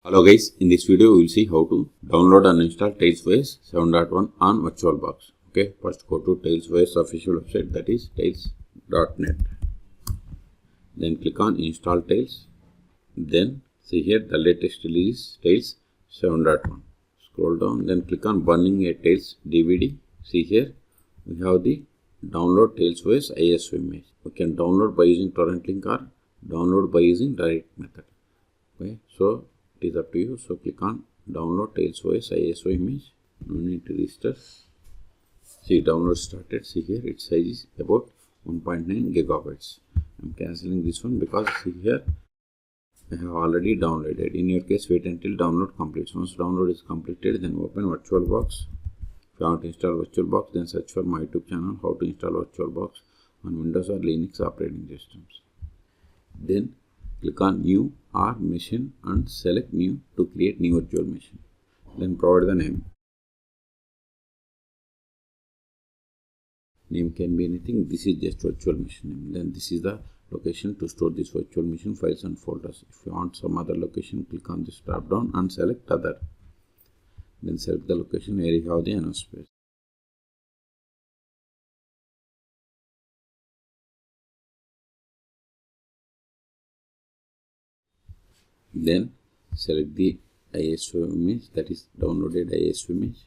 Hello guys, in this video we will see how to download and install TailsOS 7.1 on VirtualBox. Okay, first go to TailsOS official website, that is tails.net. Then click on install Tails. Then see here the latest release Tails 7.1. Scroll down, then click on burning a Tails DVD. See here we have the download TailsOS ISO image. We can download by using torrent link or download by using direct method. Okay, so it is up to you. So click on download TailsOS ISO image. No need to register. See, download started. See here its size is about 1.9 gigabytes. I'm cancelling this one because see here I have already downloaded. In your case, wait until download completes. Once download is completed, then open VirtualBox. If you want to install VirtualBox, then search for my YouTube channel how to install VirtualBox on Windows or Linux operating systems. Then click on new or machine and select new to create new virtual machine. Then provide the name. Name can be anything. This is just virtual machine name. Then this is the location to store this virtual machine files and folders. If you want some other location, click on this drop down and select other. Then select the location where you have the enough space. Then select the ISO image, that is downloaded ISO image.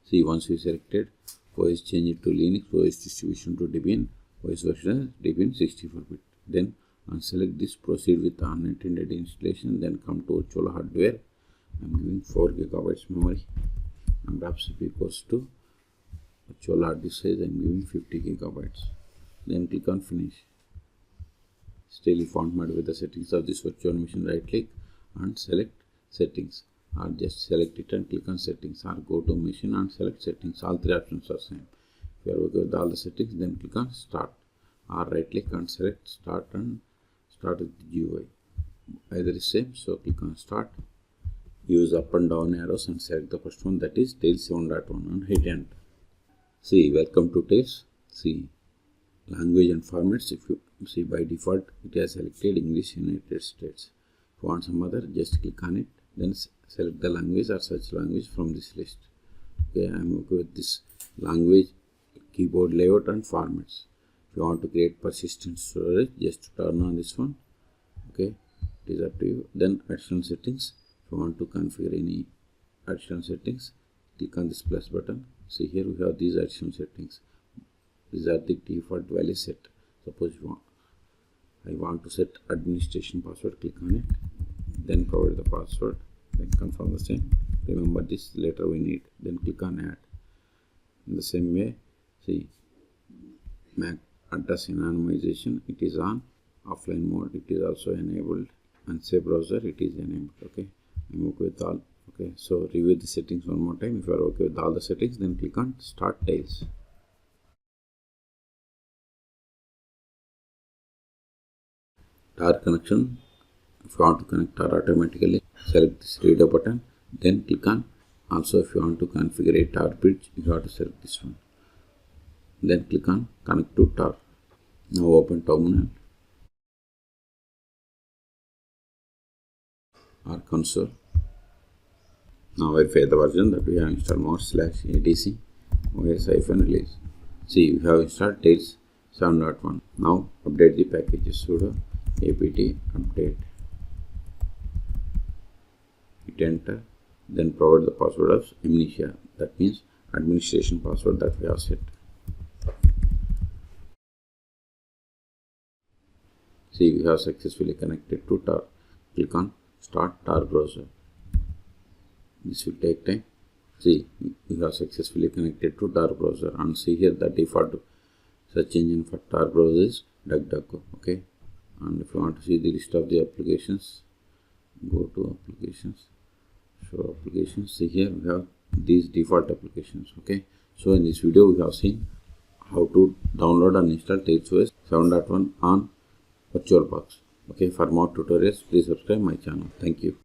See, once we selected, OS change it to Linux, OS distribution to Debian, OS version Debian 64-bit. Then unselect this, proceed with unintended installation, then come to virtual hardware. I'm giving 4 gigabytes memory. Number of CPU equals to virtual hard disk size, I'm giving 50 gigabytes. Then click on finish. Still format with the settings of this virtual machine, right click and select settings, or just select it and click on settings, or go to machine and select settings. All three options are same. If you are okay with all the settings, then click on start, or right click and select start and start with the GUI. Either is same, so click on start. Use up and down arrows and select the first one, that is Tails 7.1, and hit enter. See, welcome to Tails. See, language and formats. If you see, by default it has selected English United States. If you want some other, just click on it, then select the language or search language from this list. Okay, I'm okay with this language, keyboard layout and formats. If you want to create persistent storage, just turn on this one. Okay, it is up to you. Then additional settings. If you want to configure any additional settings, click on this plus button. See, here we have these additional settings. These are the default values set. Suppose I want to set administration password, click on it, then provide the password, then confirm the same. Remember this, later we need, then click on add. In the same way, see, MAC address anonymization, it is on. Offline mode, it is also enabled. Unsafe browser, it is enabled. Okay, I'm okay with all. Okay, so review the settings one more time. If you are okay with all the settings, then click on start Tails. Tar connection. If you want to connect tar automatically, select this reader button, then click on. Also, if you want to configure a tar bridge, you have to select this one, then click on connect to tar. Now open terminal or console. Now verify the version that we have installed /etc OS-release. See, we have installed Tails 7.1. Now update the packages. Sudo apt update, hit enter, then provide the password of amnesia, that means administration password that we have set. See, we have successfully connected to tar. Click on start tar browser. This will take time. See, we have successfully connected to tar browser, and see here the default search engine for tar browser is DuckDuckGo. Okay, and if you want to see the list of the applications, go to applications, show applications. See, here we have these default applications. Okay, so in this video we have seen how to download and install TailsOS 7.1 on VirtualBox. Okay, for more tutorials please subscribe my channel. Thank you.